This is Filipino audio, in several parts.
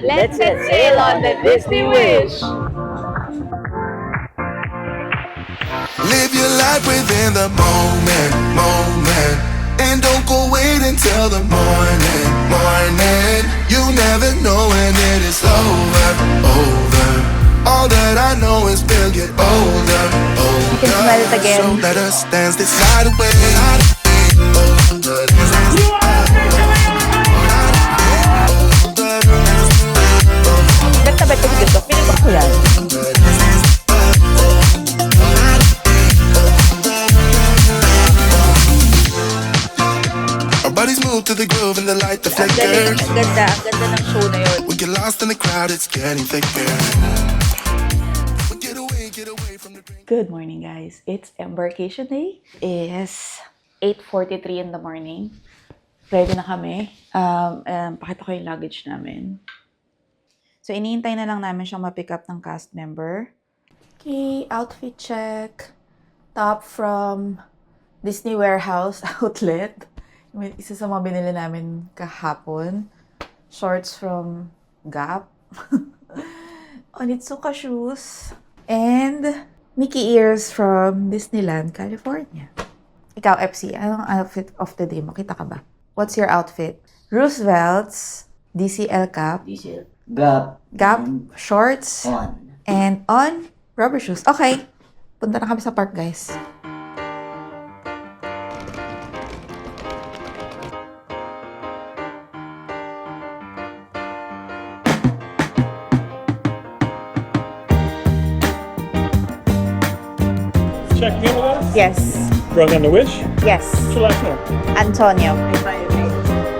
Let's set sail on the Disney Wish! Live your life within the moment, moment. And don't go wait until the morning, morning. You never know when it is over, over. All that I know is we'll get older, older. You can smell it again. So let us dance this night away, older. Ganda ba ito dito? Pinig ko yan. Our bodies move to the groove and the light, the Ang flicker. ganda ng show na yun. We get lost in the crowd, it's getting thicker. We get away from the drink. Good morning, guys. It's Embarkation Day. It is 8:43 in the morning. Ready na kami. Pakita ko yung luggage namin. So, iniintay na lang namin siyang ma-pick up ng cast member. Okay, outfit check. Top from Disney Warehouse Outlet. Isa sa mga binili namin kahapon. Shorts from Gap. Onitsuka shoes. And Mickey ears from Disneyland, California. Ikaw, FC, anong outfit of the day mo? Kita ka ba? What's your outfit? Roosevelt's DCL cap. Diesel. Gap shorts. And on rubber shoes. Okay. Punta na kami sa park, guys. Check in with us? Yes. Drunk on the Wish? Yes. What's your last name? Antonio.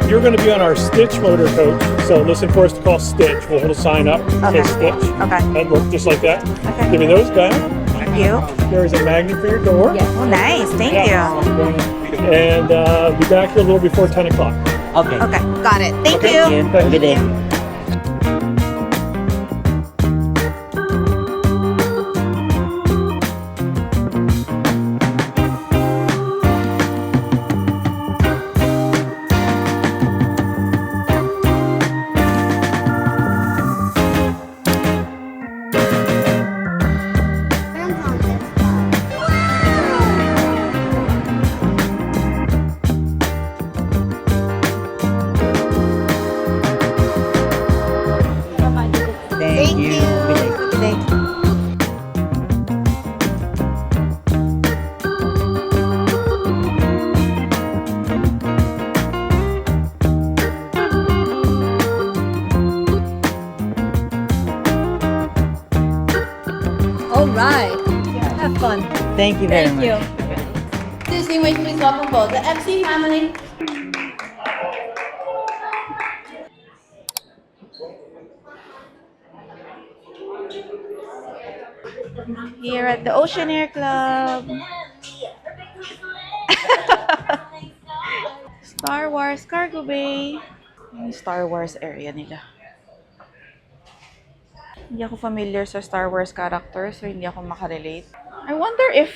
You're going to be on our Stitch motor coach, so listen for us to call Stitch. We'll hold a sign up, Okay. say Stitch. Okay. And work just like that. Okay. Give me those back. Thank you. There's a magnet for your door. Oh, nice. Thank you. And be back here a little before 10 o'clock. Okay. Okay. Got it. Thank Okay. you. Have a good day. Thank you. Good day. All right. Have fun. Thank you very Thank much. you. Disney Wish, please welcome both the FC family. Here at the Oceanair Club. Star Wars Cargo Bay. Yung Star Wars area nila. Hindi ako familiar sa Star Wars characters, so hindi ako makarelate. I wonder if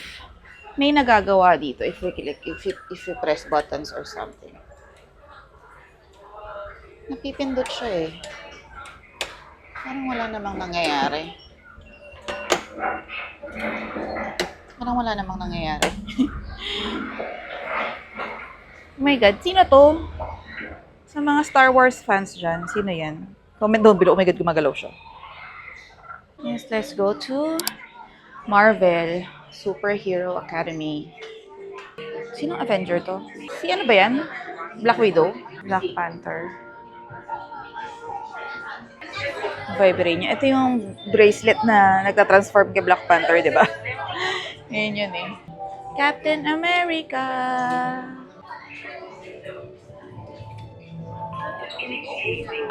may nagagawa dito if we click, if you press buttons or something. Napipindot siya eh. Parang wala namang nangyayari. Parang wala namang nangyayari. Oh my God, sino to? Sa mga Star Wars fans dyan, sino yan? Comment down below. Oh my God, gumagalaw siya. Yes, let's go to Marvel Superhero Academy. Sinong Avenger to? Si ano ba yan? Black Widow? Black Panther. Vibranium. Ito yung bracelet na nagtatransform kay Black Panther, di ba? Yun yun eh. Captain America!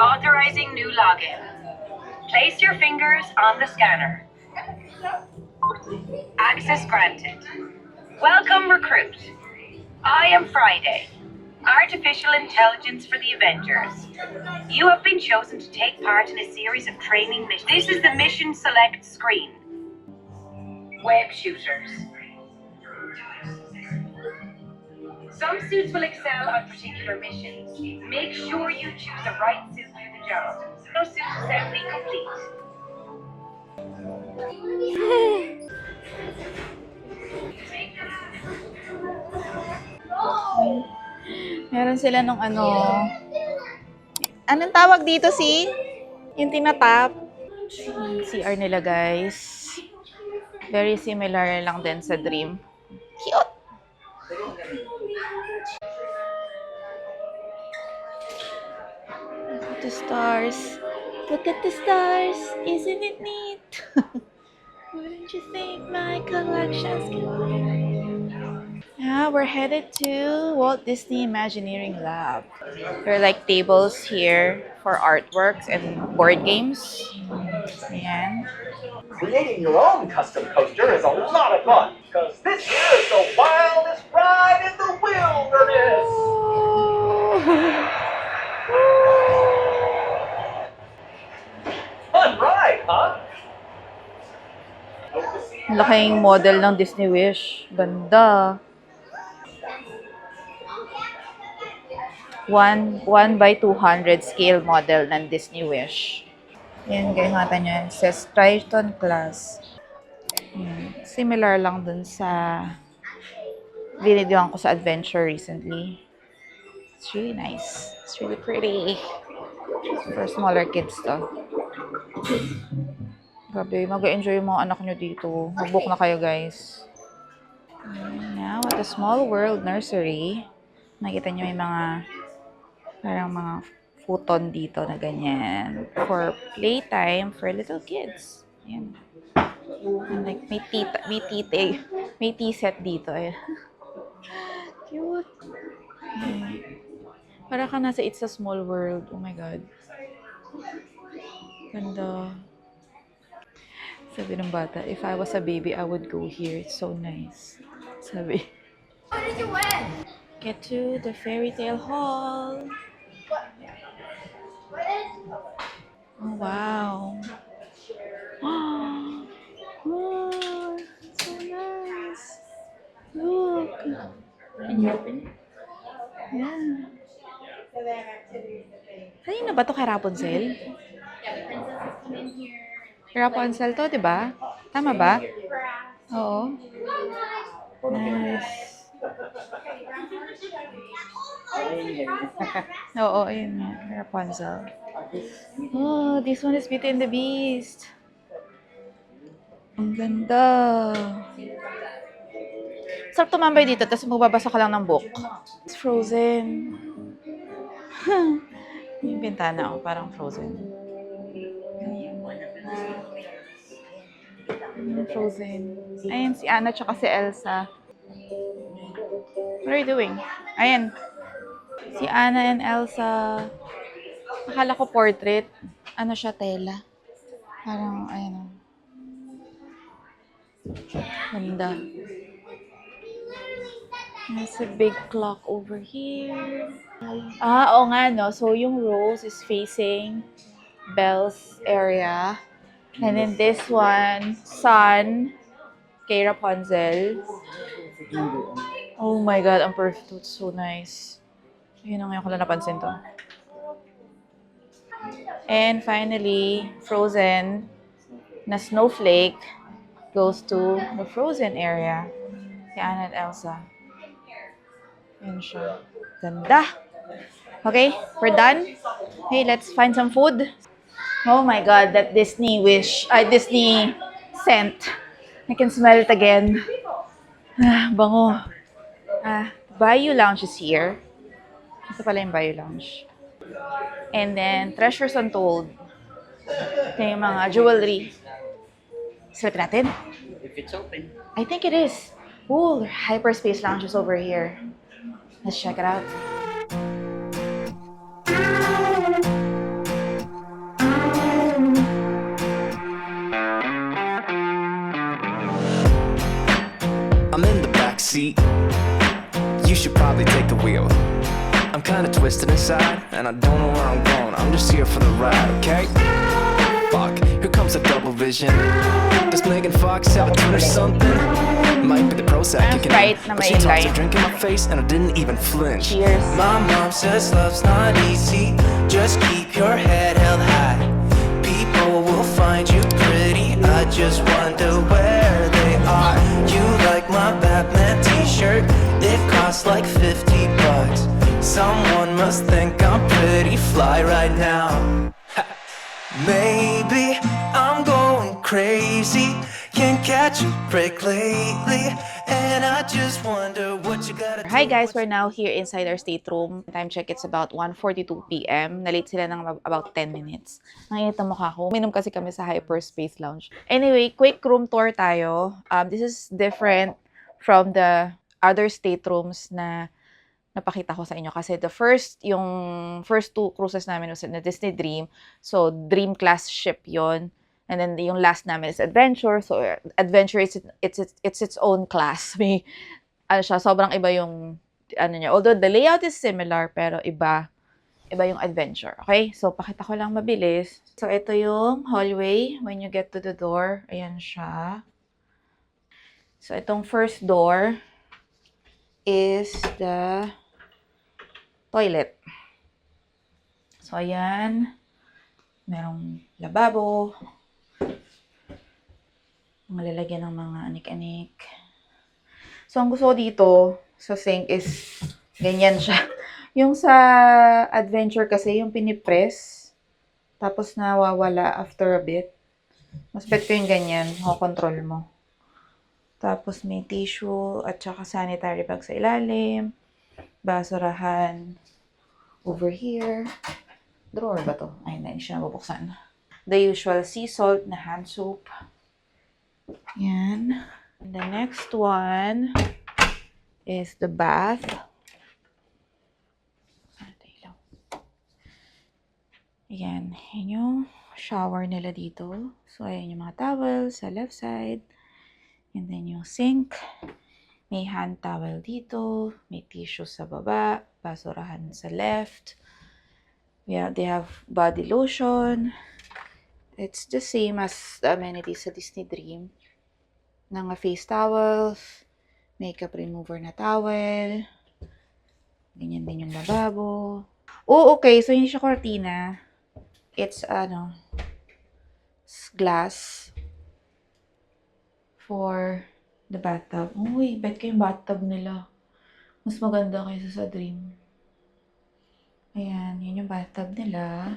Authorizing new login. Place your fingers on the scanner. Access granted. Welcome, recruit. I am Friday, Artificial Intelligence for the Avengers. You have been chosen to take part in a series of training missions. This is the mission select screen. Web shooters. Some suits will excel on particular missions. Make sure you choose the right suit for the job. No suit assembly complete. Meron sila nung ano... Anong tawag dito, yung tinatap? CR nila, guys. Very similar lang din sa Dream. Cute! Look at the stars. Look at the stars. Isn't it neat? Wouldn't you think my collection's good? Yeah, we're headed to Walt Disney Imagineering Lab. There are like tables here for artworks and board games. Ayan. Creating your own custom coaster is a lot of fun, because this year is the wildest ride in the wilderness! Fun ride, huh? Laking model ng Disney Wish. Ganda. 1 by 200 scale model ng Disney Wish. Yan, guys, mata nyo. It says Triton Class. Similar lang dun sa binidyoan ko sa Adventure recently. It's really nice. It's really pretty. For smaller kids to. Grabe, mag-enjoy yung mga anak nyo dito. Mag-book na kayo, guys. Now, at the Small World Nursery, nakita nyo may mga parang mga futon dito na ganyan. For playtime for little kids. Ayan. And like, may tea set dito. Ayan. Cute. Ayan. Para ka nasa It's a Small World. Oh my God. Ganda. Sabi ng bata, if I was a baby, I would go here. It's so nice. Sabi. What did you win? Get to the Fairy Tale Hall. Oh, wow. Oh, so nice. Look. Can you open it? Yeah. Kanina ba ito kay Rapunzel? Rapunzel to, di ba? Tama ba? Oo. Nice. Oo, ayun nga. Rapunzel. Oh, this one is Beauty and the Beast. Ang ganda. Sarap tumambay dito, tapos magbabasa ka lang ng book. It's Frozen. Yung bintana, oh, parang Frozen. Frozen. Ayun, si Anna tsaka si Elsa. What are you doing? Ayan. Si Anna and Elsa. Akala ko portrait. Ano siya, tela. Parang, ayun. Ganda. There's a big clock over here. Ah, oo nga, no? So, yung rose is facing Belle's area. And then this one, sun, kay Rapunzel. Oh my God, ang perfect. It's so nice. Ayun ang ngayon ko lang napansin to. And finally, Frozen na Snowflake goes to the Frozen area. Si Anna at Elsa. Ayan siya. Ganda! Okay, we're done. Hey, let's find some food. Oh my God, that Disney scent. I can smell it again. Bango. Bayou Lounge is here. Ito pala yung Bayou Lounge. And then, Treasures Untold. Ito yung mga jewelry. Silipin natin? If it's open. I think it is. Ooh, Hyperspace Lounge is over here. Let's check it out. I'm in the back seat. You should probably take the wheel. I'm kinda twisted inside, and I don't know where I'm going. I'm just here for the ride, okay? Fuck, here comes a double vision. Does Megan Fox have a twin or something? Might be the Prozac kicking Sprite in, na but may she tossed light. a drink in my face, and I didn't even flinch. Cheers. My mom says love's not easy. Just keep your head held high. People will find you pretty. I just wonder where they are. You like my Batman t-shirt? It costs like $50. Someone must think I'm pretty fly right now. Maybe I'm going crazy. Can't catch a break lately. And I just wonder what you gotta do. Hi guys, we're now here inside our stateroom. Time check, it's about 1:42 p.m. Nalate sila ng about 10 minutes. Nanginit ang mukha ko. Minom kasi kami sa Hyperspace Lounge. Anyway, quick room tour tayo. This is different from the other staterooms na napakita ko sa inyo. Kasi yung first two cruises namin was na Disney Dream. So, Dream class ship yon. And then yung last namin is Adventure. So, Adventure is it's its own class. May siya, sobrang iba yung niya. Although the layout is similar, pero iba yung Adventure. Okay? So, pakita ko lang mabilis. So, ito yung hallway when you get to the door. Ayan siya. So, itong first door is the toilet. So, ayan. Merong lababo. Mga lalagyan ng mga anik-anik. So, ang gusto ko dito sa sink is ganyan siya. Yung sa Adventure kasi, yung pinipress, tapos nawawala after a bit. Mas bet ko yung ganyan, makokontrol mo. Tapos may tissue at saka sanitary bag sa ilalim. Basurahan over here. Drawer ba to? Ayun na, hindi siya nabubuksan. The usual sea salt na hand soap. Yan. And the next one is the bath. Ayan. Yan yung shower nila dito. So, ayan yung mga towels sa left side. And then yung sink. May hand towel dito. May tissue sa baba. Basurahan sa left. Yeah, they have body lotion. It's the same as the amenities sa Disney Dream. Mga face towels. Makeup remover na towel. Ganyan din yung lababo. Oh, okay. So, hindi siya cortina. It's, glass for the bathtub. Uy, bet ko yung bathtub nila. Mas maganda kaysa sa Dream. Ayan, yun yung bathtub nila.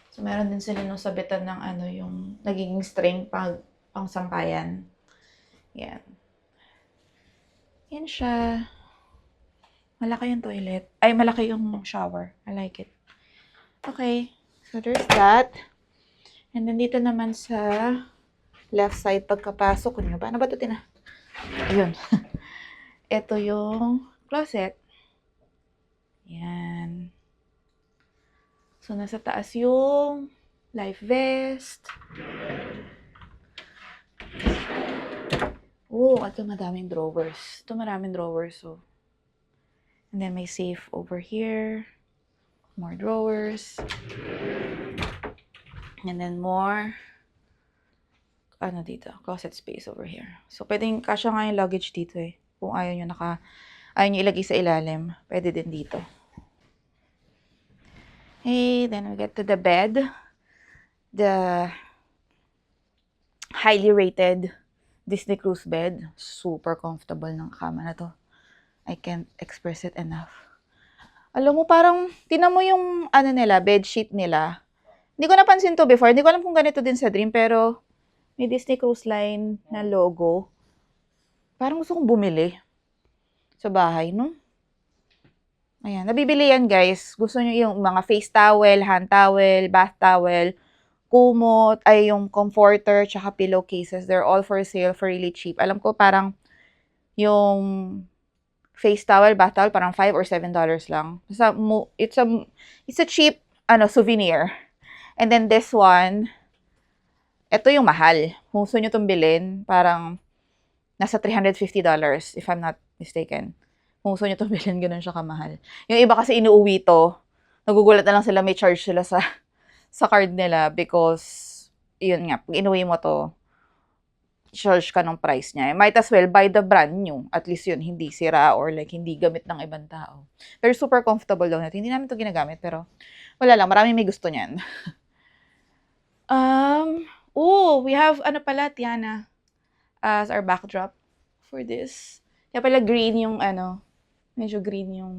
So, meron din sila nung sabitan ng yung nagiging string pang sampayan. Yan. Yan siya. Malaki yung toilet. Ay, malaki yung shower. I like it. Okay. So, there's that. And then, dito naman sa left side, pagkapasok nyo. Paano ba ito Ayun. Ito yung closet. Yan. So, nasa taas yung life vest. Oh, ito madaming drawers. Ito maraming drawers, so. And then, may safe over here. More drawers. And then more, dito, closet space over here. So, pwedeng kasya nga yung luggage dito eh. Kung ayaw nyo ilagay sa ilalim, pwede din dito. Okay, then we get to the bed. The highly rated Disney Cruise bed. Super comfortable ng kama na to. I can't express it enough. Alam mo, parang, tinan mo yung, bedsheet nila. Hindi ko napansin to before. Hindi ko alam kung ganito din sa Dream, pero may Disney Cruise Line na logo. Parang gusto kong bumili sa bahay, no? Ayan, nabibili yan, guys. Gusto nyo yung mga face towel, hand towel, bath towel, kumot, yung comforter, tsaka pillowcases. They're all for sale for really cheap. Alam ko parang yung face towel, bath towel, parang $5 or $7 lang. It's a cheap, souvenir. And then this one, ito yung mahal. Kung gusto nyo itong bilhin, parang nasa $350, if I'm not mistaken. Kung gusto nyo itong bilhin, ganun siya kamahal. Yung iba kasi inuuwi to, nagugulat na lang sila, may charge sila sa card nila because, yun nga, pag inuwi mo to, charge ka ng price niya. Might as well buy the brand new. At least yun, hindi sira or like hindi gamit ng ibang tao. Pero super comfortable daw natin. Hindi namin ito ginagamit, pero wala lang. Maraming may gusto niyan. We have, Tiana, as our backdrop for this. Kaya pala green yung, medyo green yung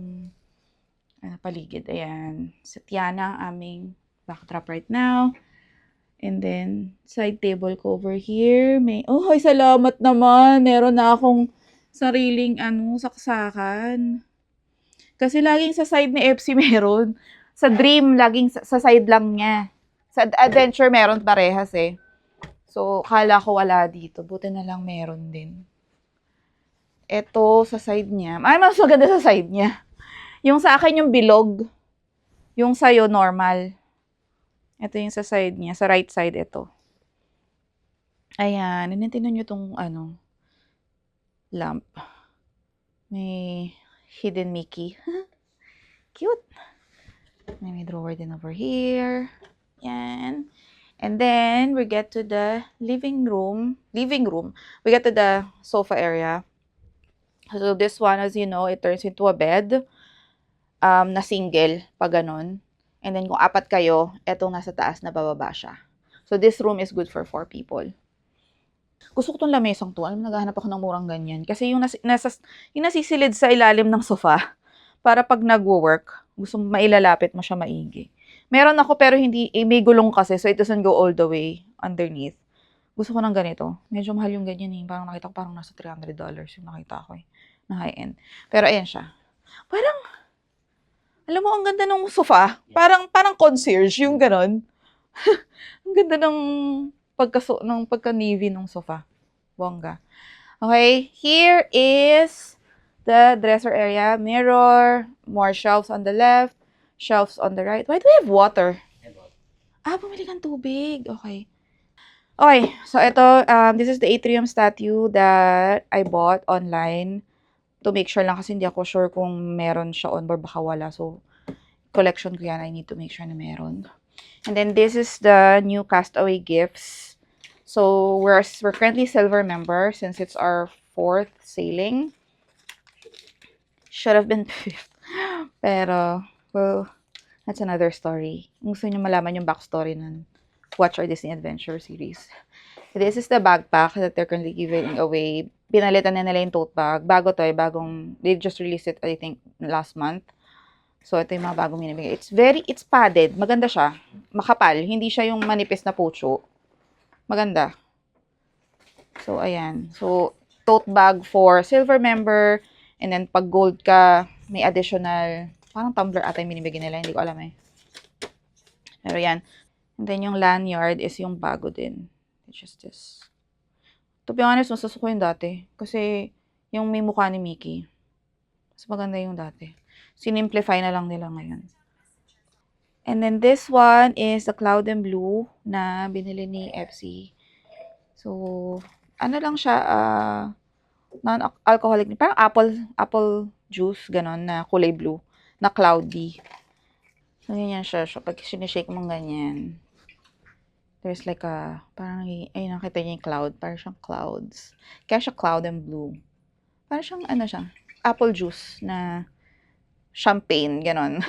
paligid. Ayan. So, Tiana ang aming backdrop right now. And then, side table ko over here. Salamat naman. Meron na akong sariling, saksakan. Kasi laging sa side ni FC meron. Sa Dream, laging sa side lang niya. Sa Adventure, meron parehas eh. So, kala ko wala dito. Buti na lang meron din. Ito, sa side niya. Mas maganda sa side niya. Yung sa akin, yung bilog. Yung sa'yo, normal. Ito yung sa side niya. Sa right side, ito. Ayan. Tinan nyo itong, lamp. May hidden Mickey. Cute. May drawer din over here. Yan. And then, we get to the living room. We get to the sofa area. So, this one, as you know, it turns into a bed. Na single, pag ganun. And then, kung 4 kayo, etong nasa taas na bababa siya. So, this room is good for 4 people. Gusto ko itong lamesang to. Alam mo, naghahanap ako ng murang ganyan. Kasi yung nasisilid sa ilalim ng sofa, para pag nagwo-work, gusto mo mailalapit mo siya maigi. Meron ako pero hindi, may gulong kasi, so it doesn't go all the way underneath. Gusto ko ng ganito. Medyo mahal yung ganyan eh. Parang nakita ko parang nasa $300 yung nakita ko eh. Na high-end. Pero ayan siya. Parang, alam mo, ang ganda ng sofa. Parang concierge, yung ganon. Ang ganda ng pagka-navy ng sofa. Bongga. Okay, here is the dresser area. Mirror, more shelves on the left, shelves on the right. Why do we have water? Bumili kang tubig. Okay. Okay, so ito, this is the atrium statue that I bought online to make sure lang kasi hindi ako sure kung meron siya on board, baka wala. So, collection ko yan. I need to make sure na meron. And then, this is the new Castaway gifts. So, we're currently silver member since it's our 4th sailing. Should have been 5th. Pero, well, that's another story. Kung gusto nyo malaman yung backstory nun, watch our Disney Adventure series. This is the backpack that they're currently giving away. Pinalitan na nila yung tote bag. Bago to eh, they just released it, I think, last month. So, ito yung mga bagong minibigay. It's padded. Maganda siya. Makapal. Hindi siya yung manipis na pucho. Maganda. So, ayan. So, tote bag for silver member. And then, pag gold ka, may additional, parang tumbler ata yung binibigyan nila. Hindi ko alam eh. Pero yan. And then, yung lanyard is yung bago din. It's just this. To be honest, masasuko yung dati. Kasi, yung may mukha ni Mickey. Mas maganda yung dati. Sinimplify na lang nila ngayon. And then, this one is the Cloud and Blue na binili ni FC. So, ano lang siya, non-alcoholic. Parang apple juice, ganon, na kulay blue, na cloudy. So, ganyan siya. So, pag sinishake mong ganyan, there's like parang, ay, nakita niya yung cloud. Parang siyang clouds. Kaya siya cloud and blue. Parang siyang, siya, apple juice na champagne, ganon.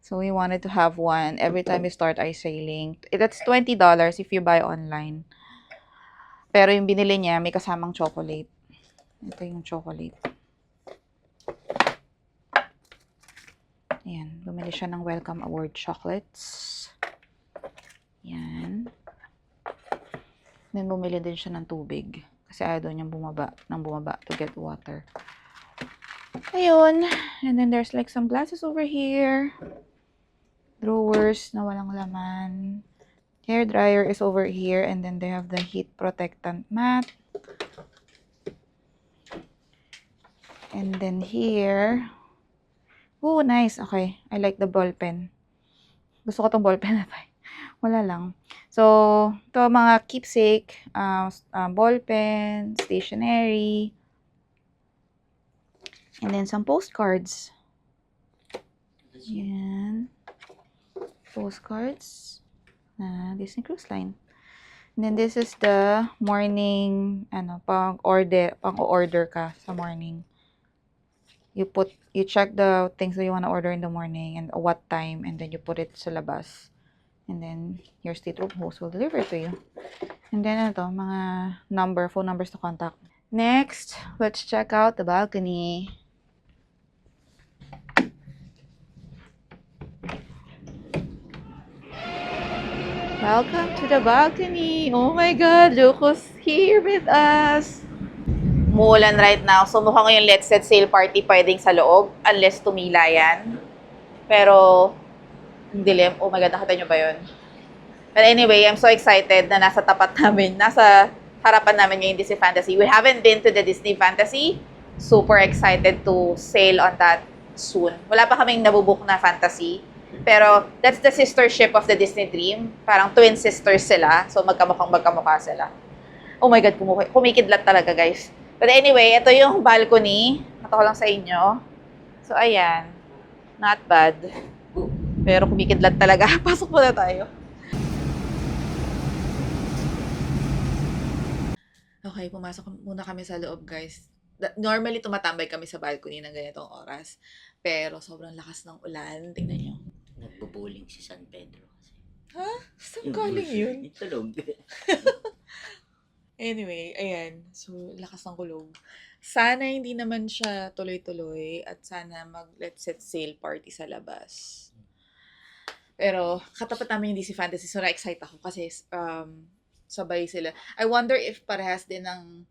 So, we wanted to have one every time we start ice sailing. That's $20 if you buy online. Pero yung binili niya, may kasamang chocolate. Ito yung chocolate. Ayan, bumili siya ng Welcome Award chocolates. Ayan. Then, bumili din siya ng tubig. Kasi ayaw daw niyang bumaba to get water. Ayun. And then, there's like some glasses over here. Drawers na walang laman. Hair dryer is over here. And then, they have the heat protectant mat. And then, here. Oh, nice. Okay. I like the ball pen. Gusto ko tong ball pen na tayo. Wala lang. So, ito mga keepsake, ball pen, stationery, and then some postcards. Yan. Postcards na Disney Cruise Line. And then this is the morning, pang-order ka sa morning. You check the things that you want to order in the morning and what time, and then you put it sa labas. And then your stateroom host will deliver it to you. And then mga phone numbers to contact. Next, let's check out the balcony. Welcome to the balcony. Oh my God, Luco's here with us. Muulan right now, so mukhang yung Let's Set Sail party pwedeng sa loob unless tumila yan. Pero, ang dilim. Oh my God, nakita nyo ba yun? But anyway, I'm so excited na nasa harapan namin ngayon Disney Fantasy. We haven't been to the Disney Fantasy. Super excited to sail on that soon. Wala pa kaming nabubook na fantasy. Pero that's the sister ship of the Disney Dream. Parang twin sisters sila. So magkamukha sila. Oh my God, kumikidlat talaga guys. But anyway, ito yung balcony. Ito ko lang sa inyo. So ayan. Not bad. Pero kumikidlat talaga. Pasok muna tayo. Okay, pumasok muna kami sa loob, guys. Normally, tumatambay kami sa balcony ng ganitong oras. Pero sobrang lakas ng ulan. Tingnan nyo. Nagbo-bowling si San Pedro kasi. Ha? Saan galing yun? Tulog. Anyway, ayan. So, lakas ng kulog. Sana hindi naman siya tuloy-tuloy at sana mag-let's set sail party sa labas. Pero, katapat namin yung DC Fantasy. So, na-excite ako kasi sabay sila. I wonder if parehas din ng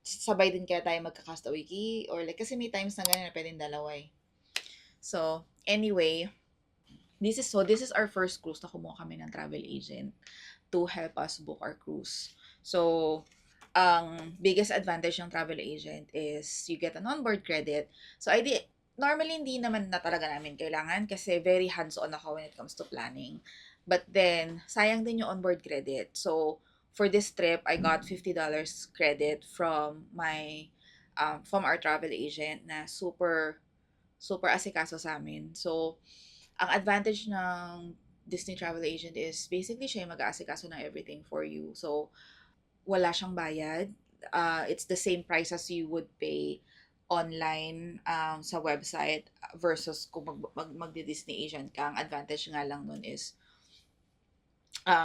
sabay din kaya tayo magka-Castaway Key or like, kasi may times na ganyan na pwedeng dalawa eh. So, anyway, this is our first cruise na kumuha kami ng travel agent to help us book our cruise. So, ang biggest advantage ng travel agent is you get an onboard credit. So, normally hindi naman na talaga namin kailangan kasi very hands-on ako when it comes to planning. But then, sayang din yung onboard credit. So, for this trip, I got $50 credit from our travel agent na super asikaso sa amin. So, ang advantage ng Disney travel agent is basically siya yung mag-aasikaso ng everything for you. So, wala siyang bayad. It's the same price as you would pay online sa website versus kung mag-Disney agent ka. Ang advantage nga lang nun is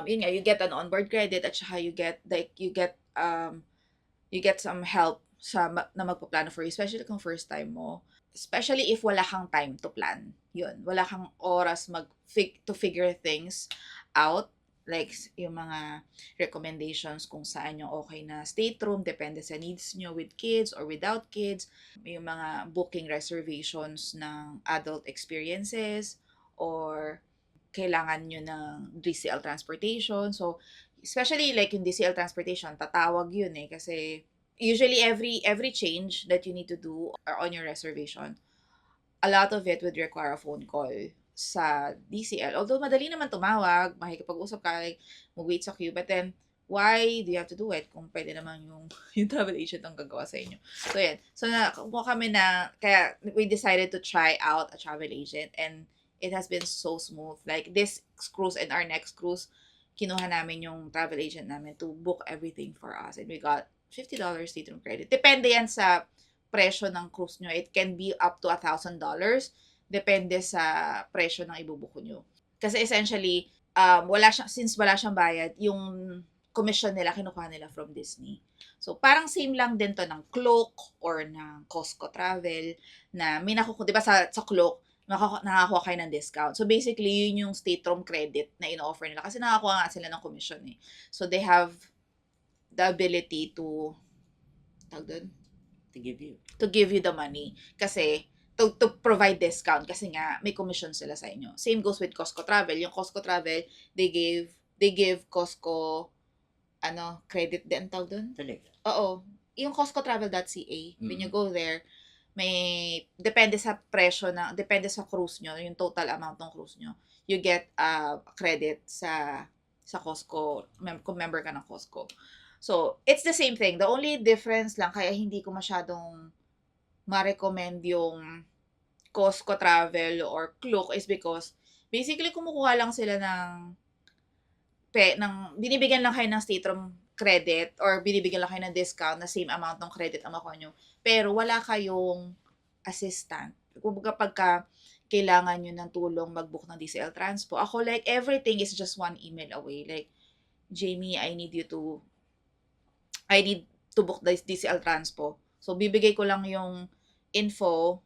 you get an onboard credit at saka you get some help na magpaplano for you, especially kung first time mo. Especially if wala kang time to plan. Yun, wala kang oras to figure things out. Like, yung mga recommendations kung saan yung okay na stateroom, depende sa needs nyo with kids or without kids. Yung mga booking reservations ng adult experiences or kailangan nyo ng DCL transportation. So, especially like yung DCL transportation, tatawag yun eh. Kasi usually every change that you need to do or on your reservation, a lot of it would require a phone call sa DCL. Although madali naman tumawag, makikipag-usap ka, like, mag-wait sa queue. But then, why do you have to do it kung pwede naman yung travel agent ang gagawa sa inyo? So, yan. So, kaya we decided to try out a travel agent and it has been so smooth. Like, this cruise and our next cruise, kinuha namin yung travel agent namin to book everything for us. And we got $50 stateroom credit. Depende yan sa presyo ng cruise nyo. It can be up to $1,000. Depende sa presyo ng ibubuko nyo. Kasi essentially, since wala siyang bayad, yung commission nila, kinukuha nila from Disney. So, parang same lang din to ng Klook or ng Costco Travel na may nakukuha, di ba sa Klook, nakakuha kayo ng discount. So, basically, yun yung stateroom credit na ino-offer nila. Kasi nakakuha nga sila ng commission eh. So, they have the ability to give you the money. Kasi, to provide discount. Kasi nga, may commission sila sa inyo. Same goes with Costco Travel. Yung Costco Travel, they give Costco, credit din tawag doon? Talaga? Oo. Yung costcotravel.ca, when you go there, depende sa presyo depende sa cruise nyo, yung total amount ng cruise nyo, you get credit sa Costco, kung member ka ng Costco. So, it's the same thing. The only difference lang, kaya hindi ko masyadong ma-recommend yung Costco Travel or Klook is because, basically, kumukuha lang sila ng binibigyan lang kayo ng Stateroom credit or binibigyan lang kayo ng discount na same amount ng credit ang makuha nyo. Pero wala kayong assistant. Kumbaga pagka kailangan nyo ng tulong mag-book ng DCL Transpo. Ako like everything is just one email away. Like, Jamie, I need to book this DCL Transpo. So, bibigay ko lang yung info,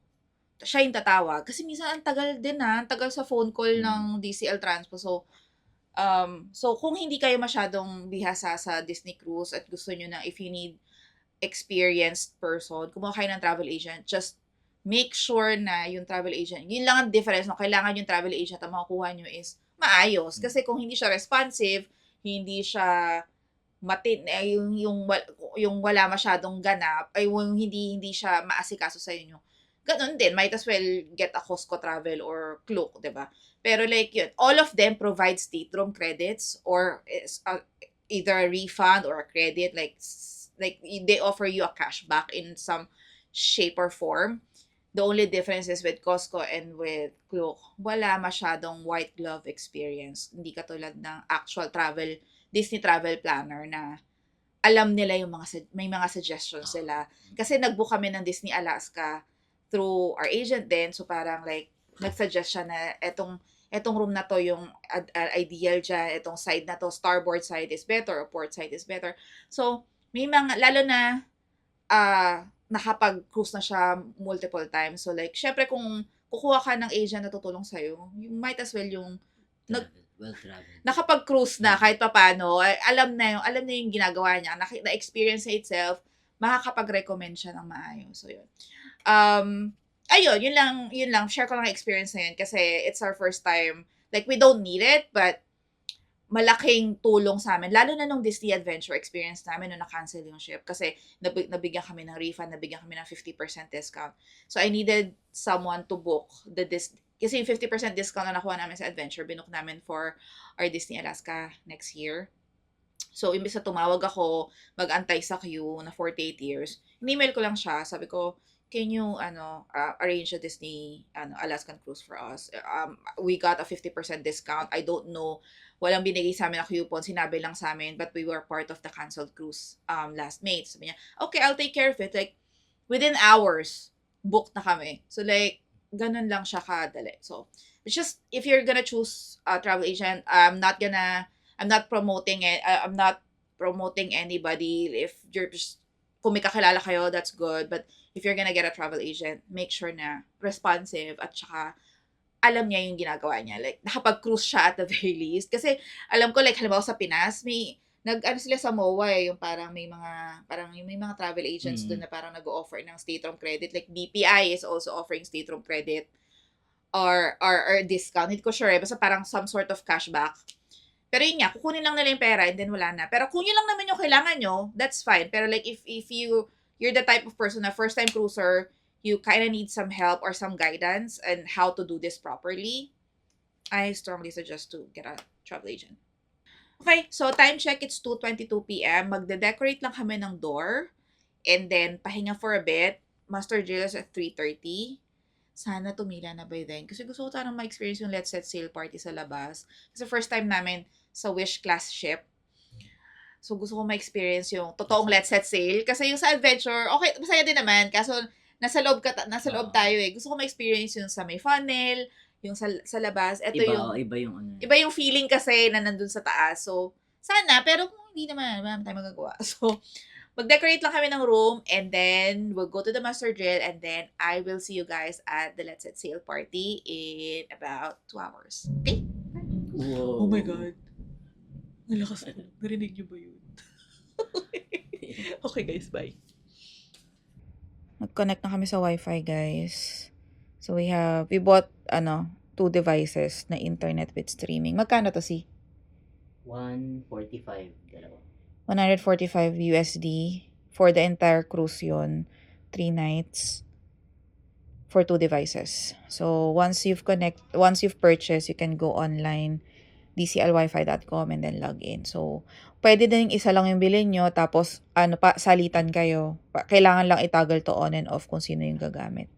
siya yung tatawag. Kasi minsan ang tagal din ang tagal sa phone call ng DCL Transpo. So kung hindi kayo masyadong bihasa sa Disney Cruise at gusto nyo na if you need experienced person, kumuha kayo ng travel agent, just make sure na yung travel agent, yun lang ang difference, no? Kailangan yung travel agent na makukuha nyo is maayos. Kasi kung hindi siya responsive, hindi siya yung wala masyadong ganap, ay yung hindi siya maasikaso sa inyo. Ganun din, might as well get a Costco Travel or Klook, 'di ba? Pero like yun, all of them provide Stateroom credits or either a refund or a credit, like they offer you a cashback in some shape or form. The only difference is with Costco and with Klook, wala masyadong white glove experience. Hindi katulad ng actual Disney travel planner na alam nila yung may mga suggestions sila. Kasi nag-book kami ng Disney Alaska through our agent din. So parang like, nag-suggest siya na etong room na to yung ideal dyan, etong side na to, starboard side is better or port side is better. So, may mga, lalo na nakapag-cruise na siya multiple times. So like, syempre kung kukuha ka ng agent na tutulong sa'yo, you might as well yung nakapag-cruise na kahit papano, alam na yung ginagawa niya, na-experience na itself, makakapag-recommend siya ng maayos. So, yun. Ayun, yun lang. Share ko lang experience na yun kasi it's our first time. Like, we don't need it, but malaking tulong sa amin. Lalo na nung Disney Adventure experience namin nung na-cancel yung ship kasi nabigyan kami ng refund, nabigyan kami ng 50% discount. So, I needed someone to book kasi yung 50% discount na nakuha namin sa Adventure, binook namin for our Disney Alaska next year. So, imbis na tumawag ako, mag-antay sa queue na 48 years, in-email ko lang siya. Sabi ko, can you arrange a Disney Alaskan cruise for us? We got a 50% discount. I don't know. Walang binigay sa amin na coupon. Sinabi lang sa amin, but we were part of the canceled cruise last May. Sabi niya, okay, I'll take care of it. Like, within hours, booked na kami. So, like, ganun lang siya kadali. So, it's just, if you're gonna choose a travel agent, I'm not promoting it. I'm not promoting anybody. If you're just, kung may kakilala kayo, that's good. But if you're gonna get a travel agent, make sure na responsive at saka alam niya yung ginagawa niya. Like, nakapag-cruise siya at the very least. Kasi, alam ko, like, halimbawa sa Pinas, may, sila sa MOA yung parang may mga travel agents doon na parang nag-o-offer ng Stateroom credit. Like, BPI is also offering Stateroom credit or discount. Hindi ko sure basta parang some sort of cashback. Pero yun nga, kukunin lang nila yung pera and then wala na. Pero kung yun lang naman yung kailangan nyo, that's fine. Pero like, if you're the type of person na first-time cruiser, you kind of need some help or some guidance on how to do this properly, I strongly suggest to get a travel agent. Okay, so time check, it's 2:22 p.m. Magde-decorate lang kami ng door. And then, pahinga for a bit. Master Jill is at 3:30. Sana tumila na by then. Kasi gusto ko tarang ma-experience yung Let's Set Sail party sa labas. Kasi first time namin sa Wish class ship. So, gusto ko ma-experience yung totoong Let's Set Sail. Kasi yung sa Adventure, okay, masaya din naman. Kaso, nasa loob tayo eh. Gusto ko ma-experience yung sa may funnel, yung sa labas. Ito iba yung feeling kasi na nandun sa taas. So, sana, pero kung hindi naman, wala tayong magagawa. So, mag-decorate lang kami ng room and then we'll go to the Master Drill and then I will see you guys at the Let's Set Sail party in about 2 hours. Okay? Whoa. Oh my God. Nalakas ako. Narinig niyo ba yun? Okay guys, bye. Nag-connect na kami sa Wi-Fi, guys. So, we bought, 2 devices na internet with streaming. Magkano to, si? 145, dalawa. 145 USD for the entire cruise yun. 3 nights for 2 devices. So, once you've purchased, you can go online, dclwifi.com and then log in. So, pwede din isa lang yung bilhin nyo, tapos, salitan kayo. Kailangan lang itoggle to on and off kung sino yung gagamit.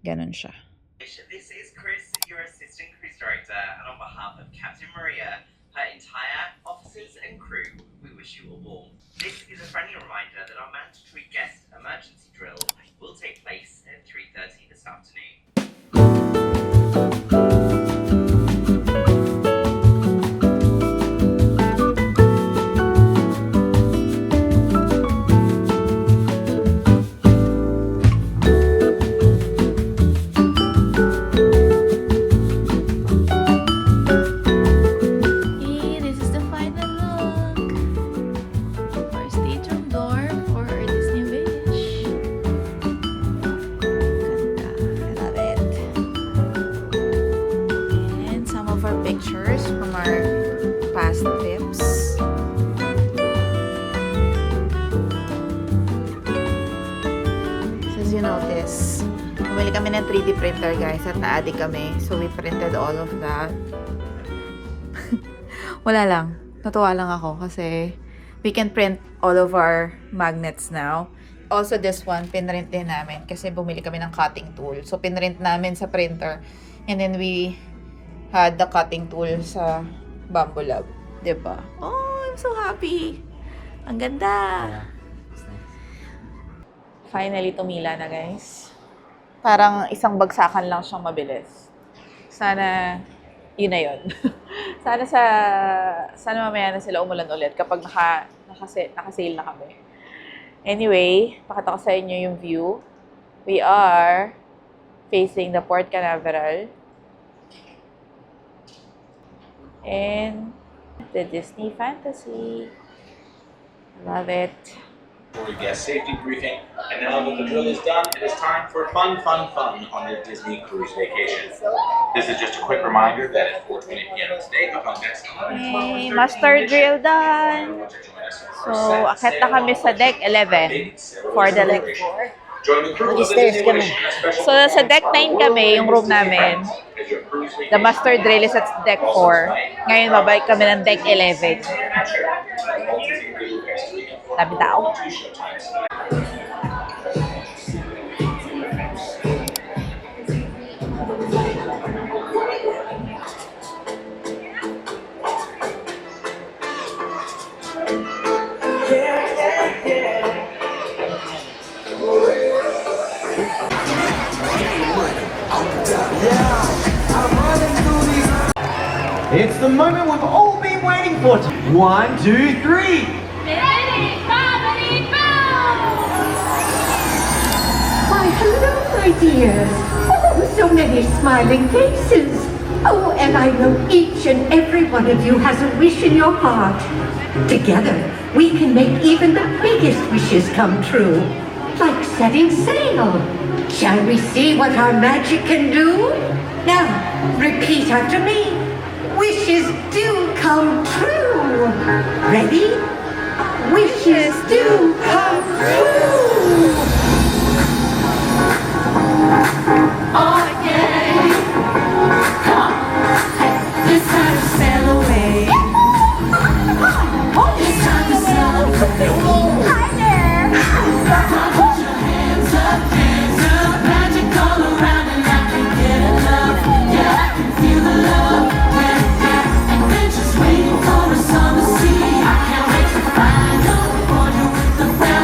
Ganon siya. This is Chris, your assistant cruise director, and on behalf of Captain Maria, her entire officers and crew, we wish you a warm. This is a friendly reminder that our mandatory guest emergency drill will take place at 3:30 this afternoon. Hey, this is the final look for stage room door for our Disney Wish. Ganda. I love it. And some of our pictures from our past trips. So as you notice, bumili kami ng 3D printer guys at na-addict kami. So we printed all of that. Wala lang. Natuwa lang ako kasi we can print all of our magnets now. Also this one, pinrint din namin kasi bumili kami ng cutting tool. So pinrint namin sa printer and then we had the cutting tool sa Bambu Lab. Diba? Oh, I'm so happy. Ang ganda. Finally, tumila na guys. Parang isang bagsakan lang siyang mabilis. Sana yun na yun. sana mamaya na sila umulan ulit kapag nakasale na kami. Anyway, pakita ko sa inyo yung view. We are facing the Port Canaveral and the Disney Fantasy. Love it. For a guest safety briefing. And now that the drill is done, it is time for fun on your Disney cruise vacation. This is just a quick reminder that at 4:20 p.m. today, up on next Hey, master drill done! So, akit na kami sa deck 11 for the deck 4. Join the crew of the Mag-stairs Disney kami. Wish in a special So, sa deck 9 kami, yung room namin. as your cruise The master drill is at deck 4. Ngayon, babalik kami ng deck 11. Dami tao. It's the moment we've all been waiting for. 1, 2, 3. Why, hello, my dears. Oh, so many smiling faces. Oh, and I know each and every one of you has a wish in your heart. Together, we can make even the biggest wishes come true. Like setting sail. Shall we see what our magic can do? Now, repeat after me. Wishes do come true. Ready? Wishes do come true. Oh yeah. Come on. It's time to sail away. It's time to sail away. Hi there. Put your hands up, magic all around and I can get enough. Yeah, I can feel the love. Adventures waiting for us on the sea. I can't wait to find the wonder with the brown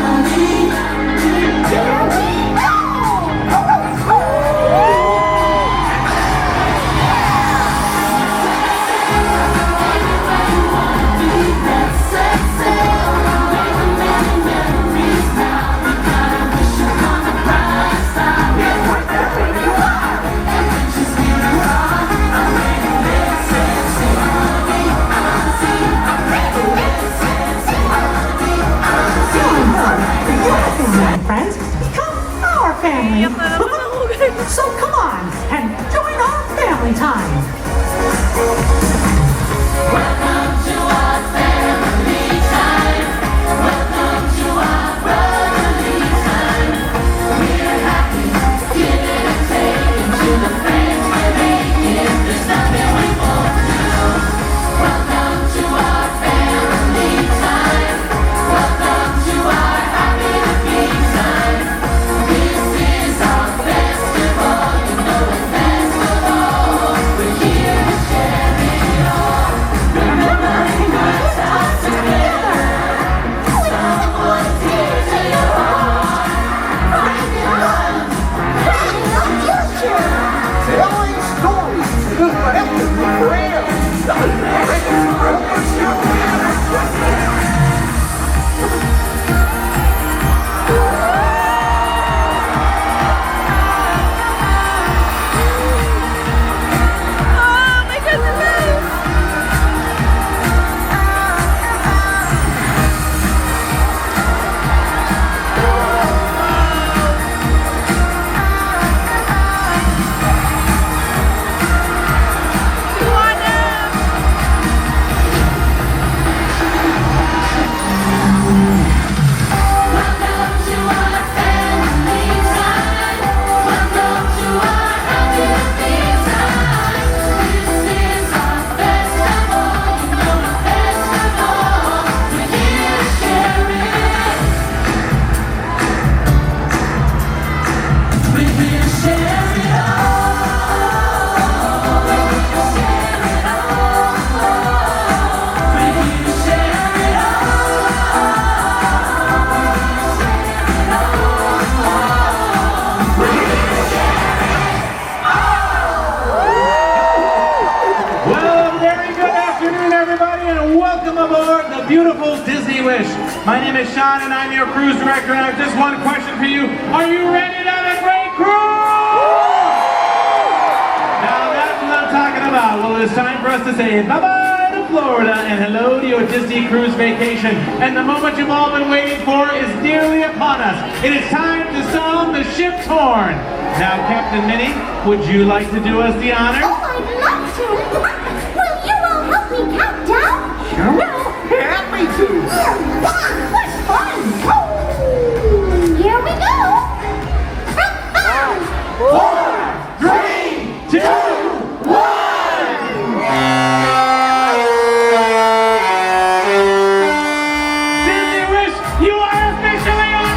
beautiful Disney Wish. My name is Sean and I'm your cruise director, and I have just one question for you. Are you ready to have a great cruise? Now that's what I'm talking about. Well, it's time for us to say bye-bye to Florida and hello to your Disney cruise vacation. And the moment you've all been waiting for is nearly upon us. It is time to sound the ship's horn. Now, Captain Minnie, would you like to do us the honor? Oh, I'd love to. Will you all help me count down? Sure. No. Happy to. What fun. Here we go. 4, 3, 2, 1. Disney Wish, you are officially on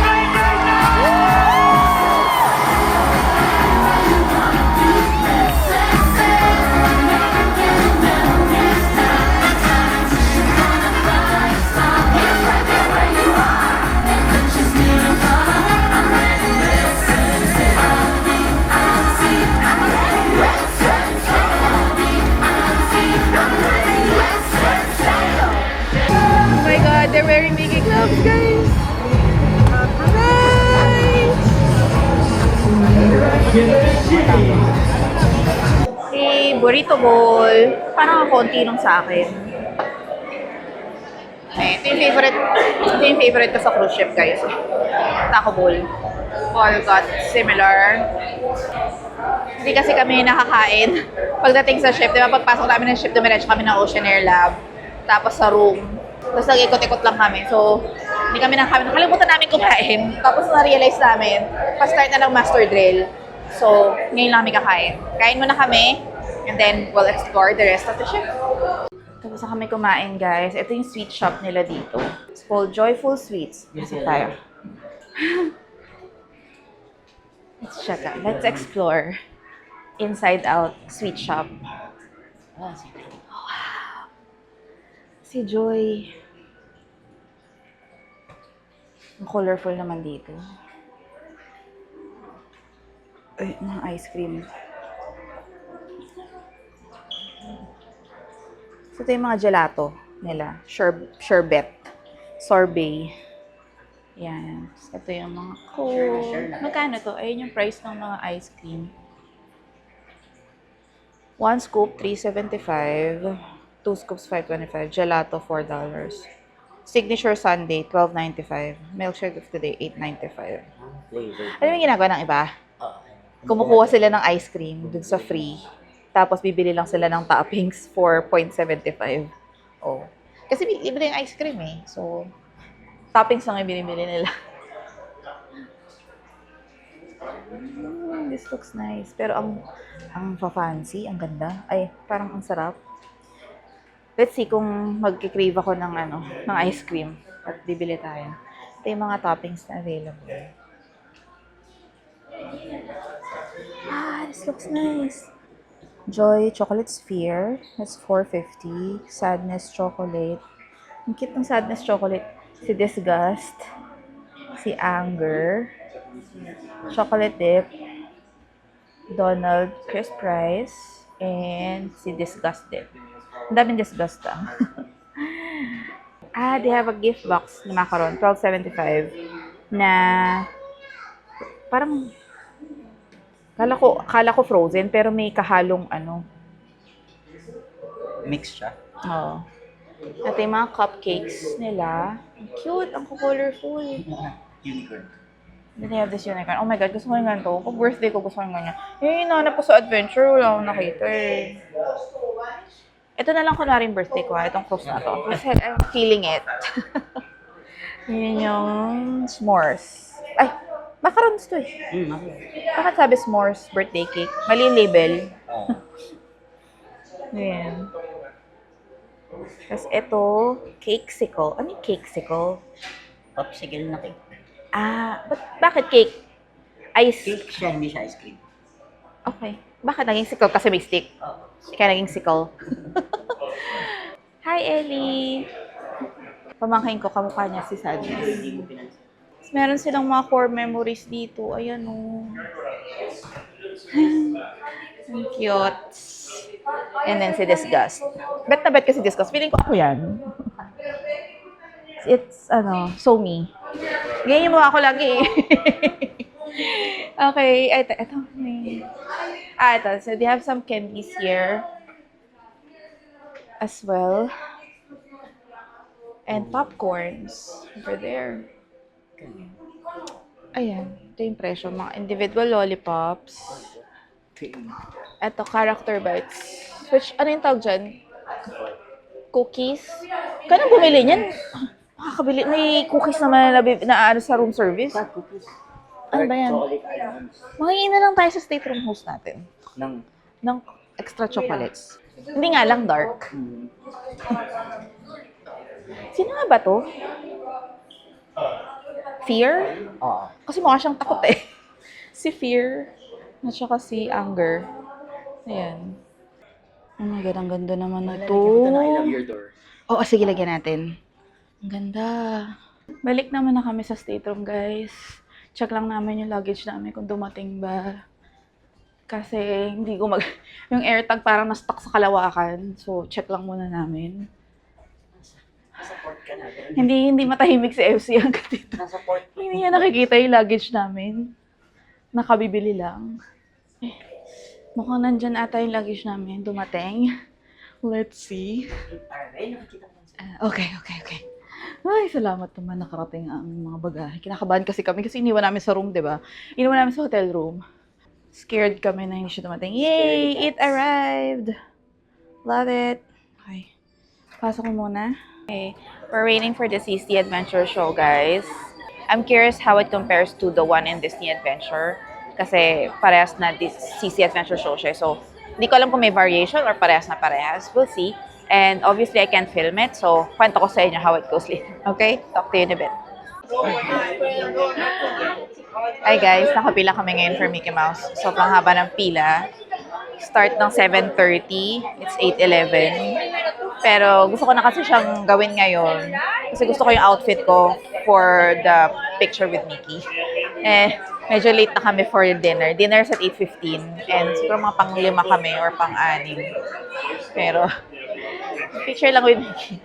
Oh my god, they're wearing Mickey gloves, guys! Si Burrito Bowl, parang ang konti nung sa akin. Eh, ito yung favorite ko sa cruise ship, guys. Taco Bowl. All got similar. Hindi kasi kami nakakain. Pagdating sa ship, di ba, pagpasok namin ng ship, dumiretso kami ng Ocean Air Lab. Tapos sa room. Tapos nag-ikot-ikot lang kami. So, hindi kami nakakain. Nakalimutan namin kumain. Tapos na-realize namin, pa-start na ng master drill. So, ngayon lang kami kakain. Kain muna kami, and then we'll explore the rest of the ship. Tapos na kami kumain, guys. Ito yung sweet shop nila dito. It's called Joyful Sweets. Pasok tayo. Let's check out. Let's explore Inside Out Sweet Shop. Oh, wow. Si Joy. Ang colorful naman dito. Ay, mga ice cream. So, ito yung mga gelato nila. Sherbet. Sorbet. Yan. Ito yung mga cool. Magkano to? Ayun yung price ng mga ice cream. 1 scoop, $3.75. 2 scoops, $5.25. Gelato, $4. Signature Sundae, $12.95. Milkshake of the day, $8.95. Alam mo yung ginagawa ng iba? Kumukuha sila ng ice cream dun sa free. Tapos bibili lang sila ng toppings for $0.75. Oh. Kasi libre yung ice cream eh. So, toppings lang yung binibili nila. This looks nice. Pero ang fancy, ang ganda. Ay, parang ang sarap. Let's see kung magkikrave ako ng ng ice cream at bibili tayo. Ito yung mga toppings na available. This looks nice. Joy Chocolate Sphere. That's $4.50. Sadness Chocolate. Ang cute ng Sadness Chocolate. Si Disgust. Si Anger. Chocolate Dip. Donald Crisp Rice. And si Disgust Dip. Ang daming disgust they have a gift box na macaron, $12.75 na parang kala ko frozen pero may kahalong Mix siya. Oo. At yung mga cupcakes nila. Ang cute, ang colorful. Unicorn. Then they have this unicorn. Oh my God, gusto ko yung ganito. Pag birthday ko, gusto ko yung ganyan. Yung hinanap ko sa adventure, wala akong nakita eh. Ito na lang kunwaring birthday ko, itong close na to. Kasi I'm feeling it. Yun yung s'mores. Ay, macarons to eh. Bakit sabi s'mores birthday cake? Mali yung label. Ayan. Tapos ito, cakesicle. Ano yung cakesicle? Popsicle na cake. Bakit cake? Ice? Cake siya, hindi siya ice cream. Okay. Bakit naging sickle? Kasi may stick. Kaya naging sickle. Hi, Ellie! Pamangkin ko, kamukha niya si Sadness. Meron silang mga core memories dito. Ayan o. Ang cute. And then si Disgust. Bet na bet kasi Disgust. Feeling ko ako yan. It's, so me. Ganyan mo ako lagi. Okay. Ito. Ito. So they have some candies here. As well. And popcorns. Over there. Ayan. Ito yung presyo. Mga individual lollipops. Ito, character bites. Which, ano yung tawag dyan? Cookies? Kanang bumili niyan? Makakabili. May cookies naman na sa room service. Ano ba yan? Mangingi na lang tayo sa state room host natin. Ng extra chocolates. Hindi nga lang dark. Sino nga ba to? Fear? Kasi mukha siyang takot eh. Si Fear. At saka si Anger. Ayan. Oh my God, ang ganda naman na ito. I love your door. Oo, sige, lagyan natin. Ang ganda. Balik naman na kami sa state room, guys. Check lang namin yung luggage namin kung dumating ba. Kasi hindi ko yung AirTag parang na-stuck sa kalawakan. So, check lang muna namin. Support ka na. Hindi matahimik si FC hanggang dito. Support. Hindi niya nakikita yung luggage namin. Nakabibili lang. Mukhang nandyan ata yung luggage namin. Dumating. Let's see. Okay. Ay, salamat naman nakarating ang mga bagahe. Kinakabahan kasi kami kasi iniwan namin sa room, di ba? Iniwan namin sa hotel room. Scared kami na hindi siya dumating. Yay! It arrived! Love it! Okay. Pasok ko muna. Okay. We're waiting for the CC Adventure show, guys. I'm curious how it compares to the one in Disney Adventure. Kasi parehas na CC Adventure show siya. So, hindi ko alam kung may variation or parehas na parehas. We'll see. And obviously, I can't film it. So, kwento ko sa inyo how it goes later. Okay? Talk to you in a bit. Hi guys, nakapila kami ngayon for Mickey Mouse. Sobrang haba ng pila. Start ng 7:30. It's 8:11. Pero gusto ko na kasi siyang gawin ngayon. Kasi gusto ko yung outfit ko for the picture with Mickey. Medyo late na kami for dinner. Dinner's at 8:15. And siguro mga pang-5 kami or pang-6. Pero, picture lang with Mickey.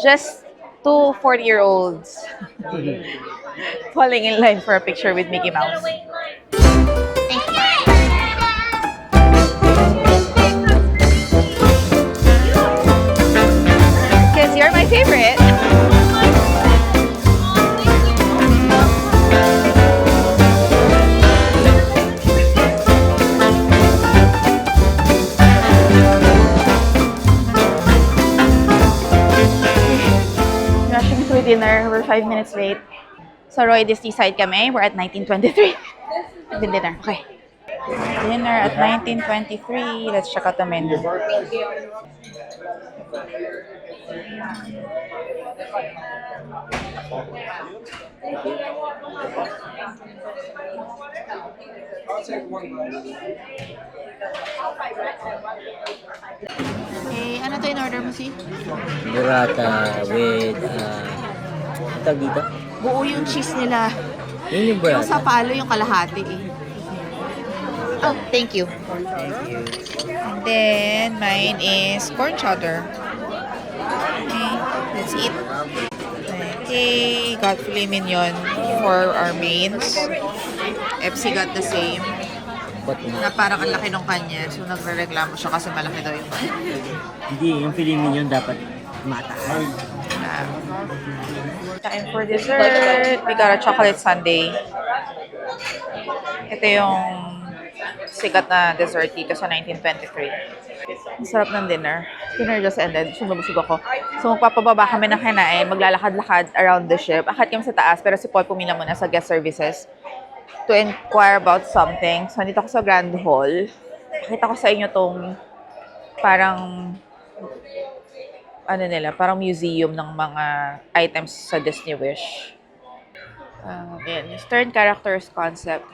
Just 2 40-year-olds falling in line for a picture with Mickey Mouse. Because you're my favorite. Rushing through dinner. We're 5 minutes late. Sa Roy Disney side kami. We're at 1923. Dinner. Okay. Dinner at 1923. Let's check out the menu. Ano to in order mo, si? Burrata with, tawag dito? Buo yung cheese nila. Yun yung burrata. Yung sa palo, yung kalahati eh. Oh, thank you. And then, mine is corn chowder. Let's eat. Okay, got filet mignon for our mains. FC got the same. Na parang ang laki nung kanya. So, nagre-reklamo siya kasi malaki daw yung Hindi, yung feeling yun dapat mataas. And for dessert, we got a chocolate sundae. Ito yung sikat na dessert dito sa 1923. Ang sarap ng dinner. Dinner just ended. Sumabusog ako. So, magpapababa kami ng kinain. Maglalakad-lakad around the ship. Akit kami sa taas, pero si Paul pumila muna sa guest services to inquire about something. So, nandito ako sa Grand Hall. Pakita ko sa inyo tong parang ano nila, parang museum ng mga items sa Disney Wish. Ayan, yung Stern Characters concept.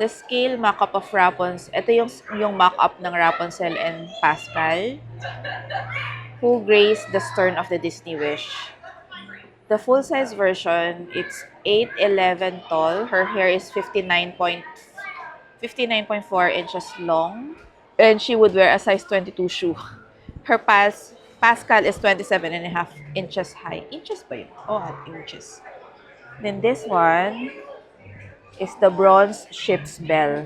The scale mock-up of Rapunzel. Ito yung mock-up ng Rapunzel and Pascal, who graced the stern of the Disney Wish. The full-size version, it's 8'11" tall. Her hair is 59.4 inches long. And she would wear a size 22 shoe. Her Pascal is 27.5 inches high. Inches ba yun? Oh, inches. Then this one is the bronze ship's bell.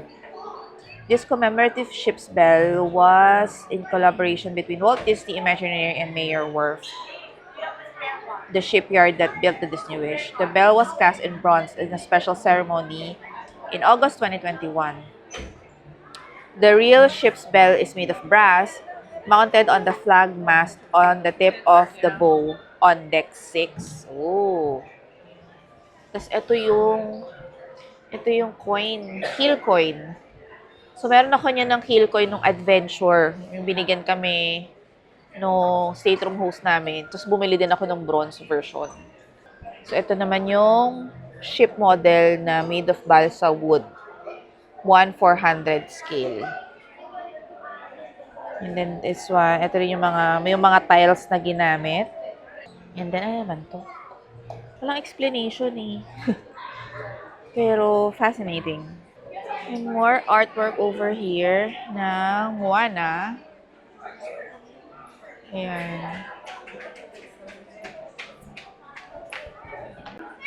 This commemorative ship's bell was in collaboration between Walt Disney Imagineering and Mayer Wharf, the shipyard that built the Disney Wish. The bell was cast in bronze in a special ceremony in August 2021. The real ship's bell is made of brass, mounted on the flag mast on the tip of the bow on deck 6. Oh. Tapos ito yung coin, heel coin. So meron ako niya ng heel coin nung Adventure. Yung binigyan kami no stateroom host namin. Tapos bumili din ako ng bronze version. So ito naman yung ship model na made of balsa wood. 1/400 scale. And then this one, ito rin may mga tiles na ginamit. And then, ano naman to? Walang explanation eh. Pero, fascinating. And more artwork over here ng Moana. Ayan.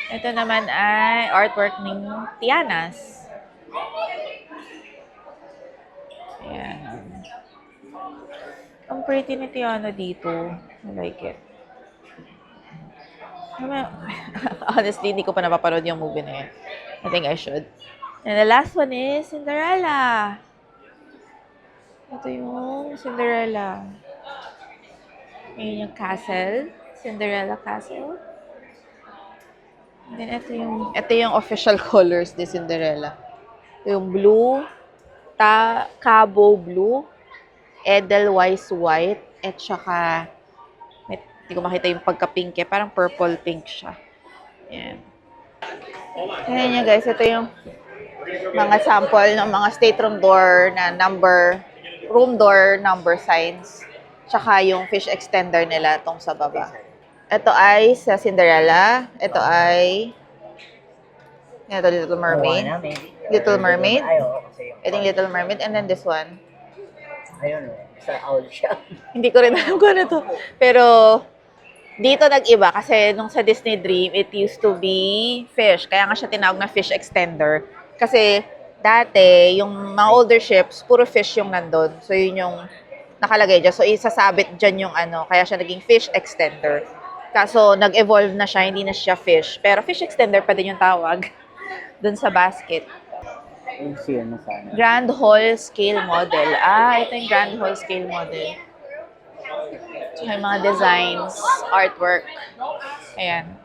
Ito naman ay artwork ng Tianas. Ayan. Ang pretty ni Tiana dito. I like it. Honestly, hindi ko pa napapanood yung movie na yun. I think I should. And the last one is Cinderella. Ito yung Cinderella. Ayan yung castle. Cinderella Castle. And then ito yung official colors ni Cinderella. Ito yung blue, Cabo blue, Edelweiss white, at saka hindi ko makita yung pagka-pink eh. Parang purple pink siya. Ayan. Ayan nyo guys. Ito yung mga sample ng mga stateroom door na room door number signs. Tsaka yung fish extender nila itong sa baba. Ito ay sa Cinderella. Ito ay Little Mermaid. Little Mermaid. Ito yung Little Mermaid. And then this one. Ayun, sa owl siya. Hindi ko rin alam kung ano to. Pero, dito nag-iba kasi nung sa Disney Dream, it used to be fish. Kaya nga siya tinawag na fish extender. Kasi, dati, yung mga older ships, puro fish yung nandun. So, yun yung nakalagay dyan. So, isasabit dyan yung kaya siya naging fish extender. Kaso, nag-evolve na siya, hindi na siya fish. Pero fish extender pa din yung tawag dun sa basket. Grand Hall Scale Model. Ito yung Grand Hall Scale Model. Tsaka yung mga designs, artwork. Ayan.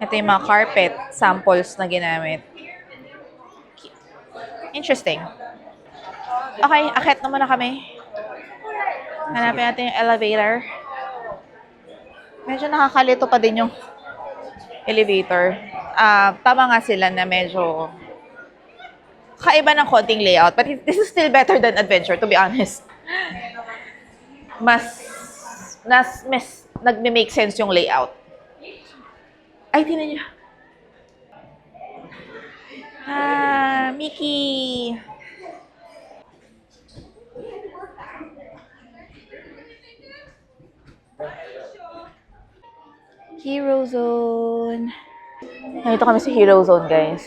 Ito yung mga carpet samples na ginamit. Interesting. Okay, akit na muna kami. Hanapin natin yung elevator. Medyo nakakalito pa din yung elevator. Tama nga sila na medyo kaiba ng konting layout. But this is still better than Adventure, to be honest. Mas nagme-make sense yung layout. Ay, tinan nyo. Mickey. Hero Zone. Nandito kami sa Hero Zone, guys.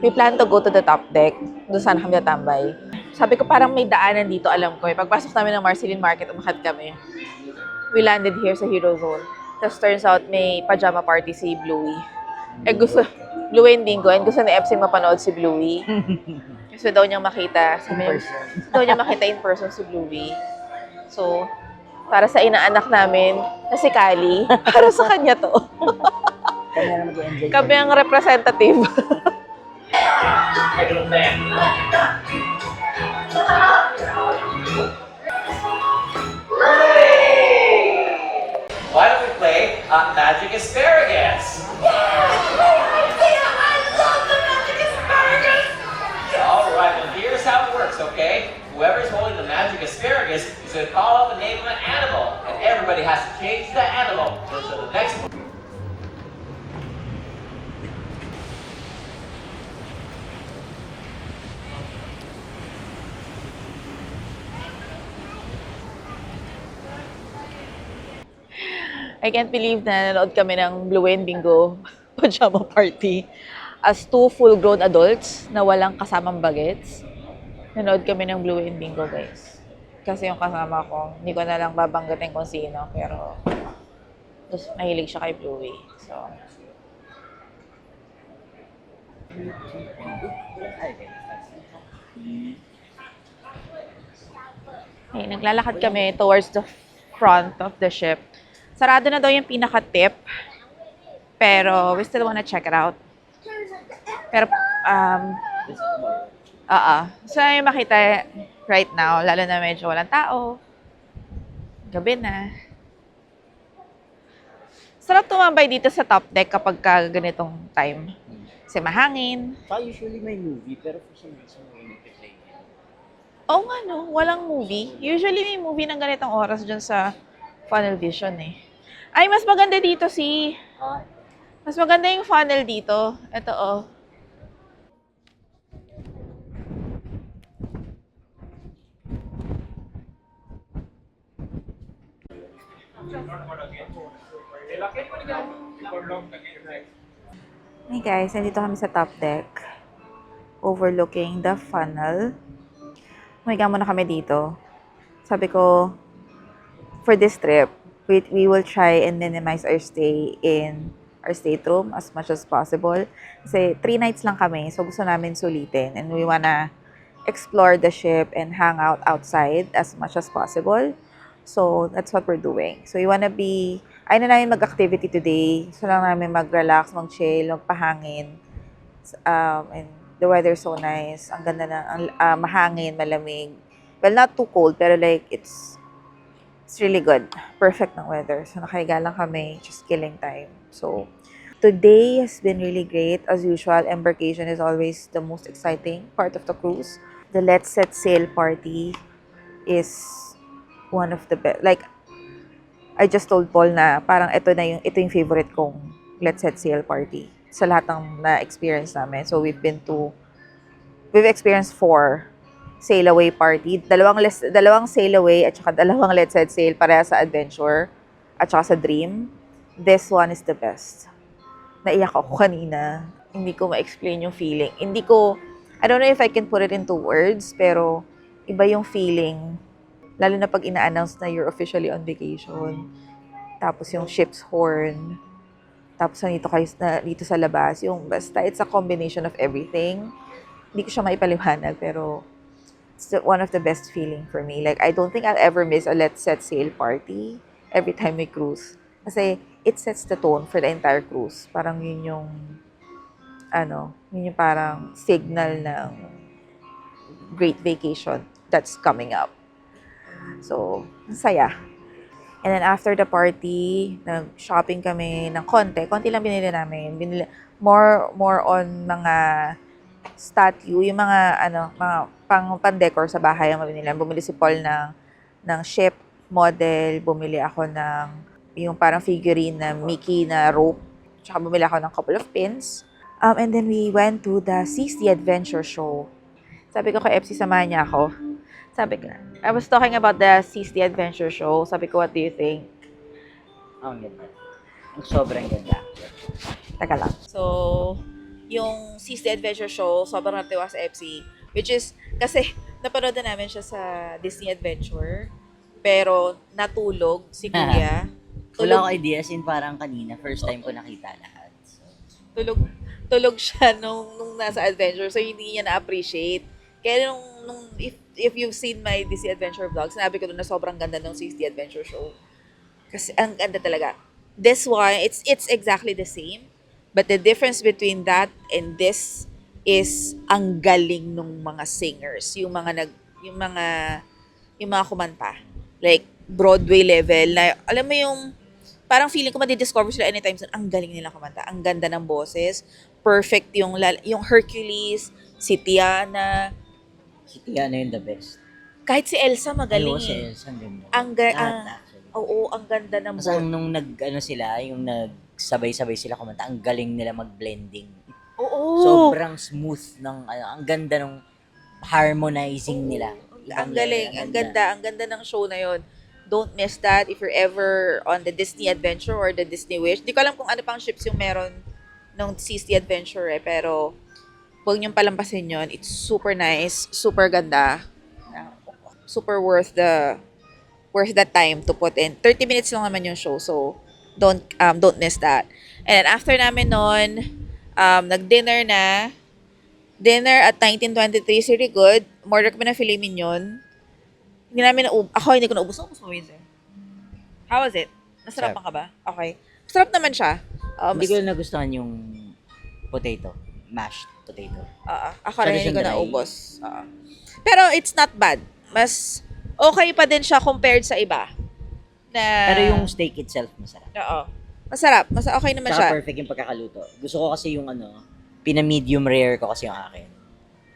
We plan to go to the top deck. Doon sana kami natambay. Sabi ko parang may daanan dito, alam ko. Pagpasok namin ng Marceline Market, umakyat kami. We landed here sa Hero Zone. Tapos turns out may pajama party si Bluey. Bluey and Bingo, and gusto ni Epsing mapanood si Bluey. Gusto daw niyang makita. Gusto daw niyang makita in person si Bluey. So, para sa inaanak namin, na si Kali, para sa kanya to. Kami ang representative. Why don't we play Magic Asparagus? Alright, well here's how it works, okay? Whoever's holding the magic asparagus is going to call out the name of an animal, and everybody has to change the animal. So the next one. I can't believe na nanood kami ng Blue and Bingo pajama party as 2 full-grown adults na walang kasamang bagets. Nanood kami ng Blue and Bingo, guys. Kasi yung kasama ko, hindi ko na lang babanggatin kung sino, pero mahilig siya kay Bluey. So, hey, naglalakad kami towards the front of the ship. Sarado na daw yung pinaka-tip. Pero we still wanna check it out. Pero, so yung makita right now, lalo na medyo walang tao. Gabi na. Sarap tumambay dito sa top deck kapag ganitong time. Kasi mahangin. Usually may movie, pero for some reason, may play. Oo nga, no? Walang movie. Usually may movie ng ganitong oras dyan sa Funnel Vision, eh. Ay, mas maganda dito mas maganda yung funnel dito. Ito, oh. Hey guys, nandito kami sa top deck. Overlooking the funnel. Humiga muna kami dito. Sabi ko, for this trip, we will try and minimize our stay in our stateroom as much as possible. Kasi 3 nights lang kami, so gusto namin sulitin. And we wanna explore the ship and hang out outside as much as possible. So, that's what we're doing. So, we wanna ayaw na namin mag-activity today. So, lang namin mag-relax, mag-chill, magpahangin. And the weather's so nice. Ang ganda na, mahangin, malamig. Well, not too cold, pero like, it's really good. Perfect ng weather. So, nakahiga lang kami, just killing time. So, today has been really great. As usual, embarkation is always the most exciting part of the cruise. The Let's Set Sail party is one of the best. Like, I just told Paul na parang ito yung favorite kong Let's Set Sail party sa lahat ng na-experience namin. So, we've experienced 4 sail away party. Dalawang sail away at saka dalawang Let's Set Sail pareha sa adventure at saka sa dream. This one is the best. Naiyak ako kanina. Hindi ko ma-explain yung feeling. I don't know if I can put it into words, pero iba yung feeling. Lalo na pag ina-announce na you're officially on vacation. Tapos yung ship's horn. Tapos dito sa labas. Basta it's a combination of everything. Hindi ko siya maipaliwanag, pero it's one of the best feeling for me. Like, I don't think I'll ever miss a Let's Set Sail party every time we cruise. Kasi it sets the tone for the entire cruise. Parang yun yung parang signal ng great vacation that's coming up. So, saya. And then after the party, nag-shopping kami ng konti. Konti lang binili namin. More on mga statue, yung mga pang-decor sa bahay ang mabinili. Bumili si Paul ng ship model. Bumili ako ng yung parang figurine na Mickey na rope. Tsaka bumili ako ng couple of pins. And then we went to the Seas the Adventure show. Sabi ko kay FC, samahan niya ako. I was talking about the Seas the Adventure show. Sabi ko, what do you think? Ang sobrang ganda. Teka lang. So, yung Seas the Adventure Show, sobrang natuwa sa FC. Which is, kasi napanood na namin siya sa Disney Adventure. Pero natulog si Kuya. Wala akong idea, sin parang kanina, first time ko nakita lahat. So, Tulog siya nung nasa adventure. So, hindi niya na-appreciate. Kaya if you've seen my Disney Adventure vlog, sinabi ko doon na sobrang ganda ng Seas the Adventure Show. Kasi ang ganda talaga. This one, it's exactly the same. But the difference between that and this is ang galing ng mga singers. Yung mga kumanta. Like, Broadway level. Na, alam mo yung, parang feeling ko madidiscover sila anytime soon. Ang galing nila kumanta. Ang ganda ng boses. Perfect yung Hercules, si Tiana. si Tiana yung the best. Kahit si Elsa magaling Si eh. Elsa, ang ganda. Lahat, actually. Oo, ang ganda ng Kasi nung yung nagsabay-sabay sila kumanta, ang galing nila mag-blending. Oo. Sobrang smooth ang ganda ng harmonizing nila. Ang galing, ang ganda ng show na yon. Don't miss that if you're ever on the Disney Adventure or the Disney Wish. Di ko alam kung ano pang ships yung meron ng Seas the Adventure pero huwag niyong palampasin yun. It's super nice, super ganda. Super worth the time to put in. 30 minutes lang naman yung show, so don't miss that. And then after namin nun, nag-dinner na. Dinner at 1923 is really good. Order kami ng filet mignon. Hindi ko naubos. Naubos mo yun, sir? How was it? Nasarapan ka ba? Okay. Sarap naman siya. Hindi ko nagustuhan yung potato. Mashed potato. Ako rin hindi ko naubos. Pero it's not bad. Mas okay pa din siya compared sa iba. Pero yung steak itself, masarap. Oo. Masarap. Okay naman siya. Perfect yung pagkakaluto. Gusto ko kasi yung pina-medium rare ko kasi yung akin.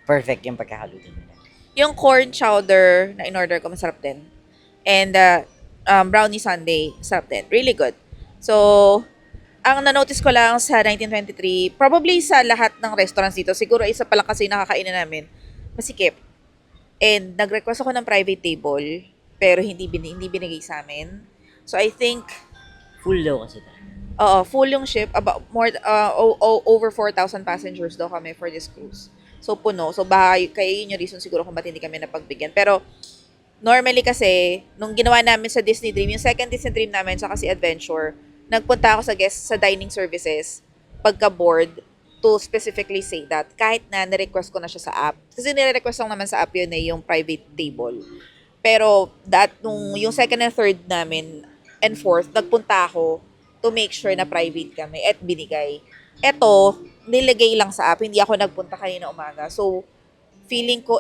Perfect yung pagkakaluto nila. Yung corn chowder na in-order ko, masarap din. And brownie sundae, masarap din. Really good. So, ang na-notice ko lang sa 1923, probably sa lahat ng restaurants dito, siguro isa pa lang kasi nakakainan namin, masikip. And nag-request ako ng private table, pero hindi binigay sa amin. So, I think... Full daw kasi tayo. Oo, full yung ship. About over 4,000 passengers daw kami for this cruise. So, puno. So, baka kaya yun yung reason siguro kung ba't hindi kami napagbigyan. Pero, normally kasi, nung ginawa namin sa Disney Dream, yung second Disney Dream namin sa kasi Adventure, nagpunta ako sa dining services pagka-board to specifically say that kahit na nirequest ko na siya sa app. Kasi nire-request lang naman sa app yun yung private table. Pero, yung second and third namin and fourth, nagpunta ako to make sure na private kami at binigay. Eto, nilagay lang sa app, hindi ako nagpunta kanina umaga. So, feeling ko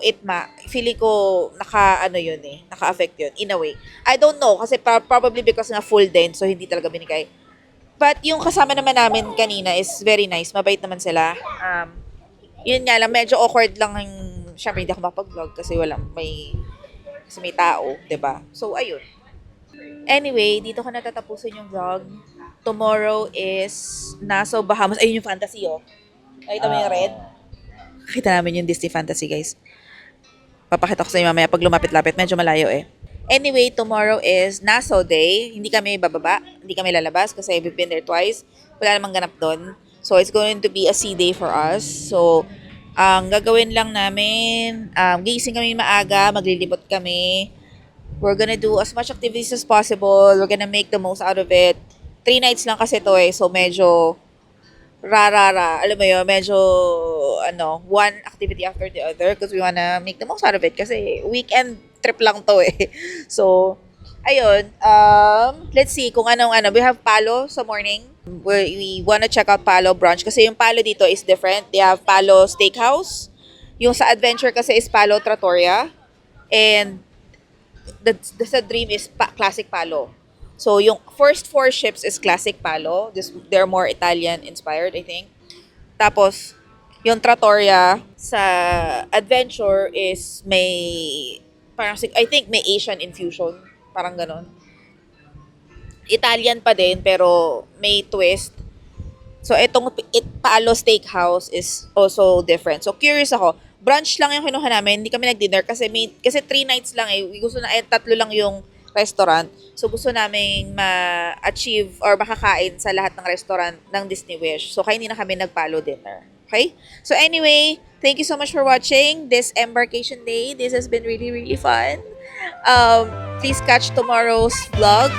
naka-affect yun in a way. I don't know, kasi probably because nga full din, so hindi talaga binigay. But yung kasama naman namin kanina is very nice, mabait naman sila. Yun nga lang, medyo awkward lang syempre hindi ako makapag-vlog kasi may tao, 'di ba? So, ayun. Anyway, dito ko natatapusin yung vlog. Tomorrow is Nassau, Bahamas. Ayun yung fantasy, oh. Nakita mo yung red? Kita namin yung Disney Fantasy, guys. Papakita ko sa inyo mamaya pag lumapit-lapit. Medyo malayo eh. Anyway, tomorrow is Nassau Day. Hindi kami bababa. Hindi kami lalabas kasi we've been there twice. Wala namang ganap doon. So, it's going to be a sea day for us. So, ang gagawin lang namin, gising kami maaga, maglilibot kami. We're gonna do as much activities as possible. We're gonna make the most out of it. 3 nights lang kasi to eh. So, medyo rarara. Alam mo yun, medyo, one activity after the other because we wanna make the most out of it. Kasi weekend trip lang to eh. So, ayun. Let's see kung We have Palo sa morning. We wanna check out Palo brunch kasi yung Palo dito is different. They have Palo Steakhouse. Yung sa Adventure kasi is Palo Trattoria. And the dream is Classic Palo. So, yung first 4 ships is Classic Palo. They're more Italian-inspired, I think. Tapos, yung Trattoria sa Adventure is I think may Asian infusion. Parang ganon. Italian pa din, pero may twist. So, itong Palo Steakhouse is also different. So, curious ako. Brunch lang yung kinuha namin. Hindi kami nag-dinner kasi 3 nights lang eh. Gusto na 3 lang yung restaurant. So, gusto naming ma-achieve or makakain sa lahat ng restaurant ng Disney Wish. So, kaya hindi na kami nag-palo dinner. Okay? So, anyway, thank you so much for watching this embarkation day. This has been really, really fun. Please catch tomorrow's vlog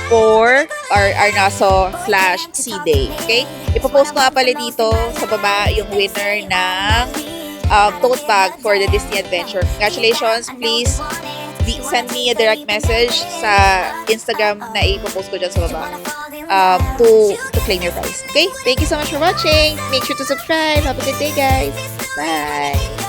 for our Arnaso/Sea Day. Okay? Ipopost ko nga pala dito sa baba yung winner ng tote bag for the Disney Adventure. Congratulations. Please send me a direct message sa Instagram na ipopost ko dyan sa baba to claim your prize. Okay? Thank you so much for watching. Make sure to subscribe. Have a good day, guys. Bye!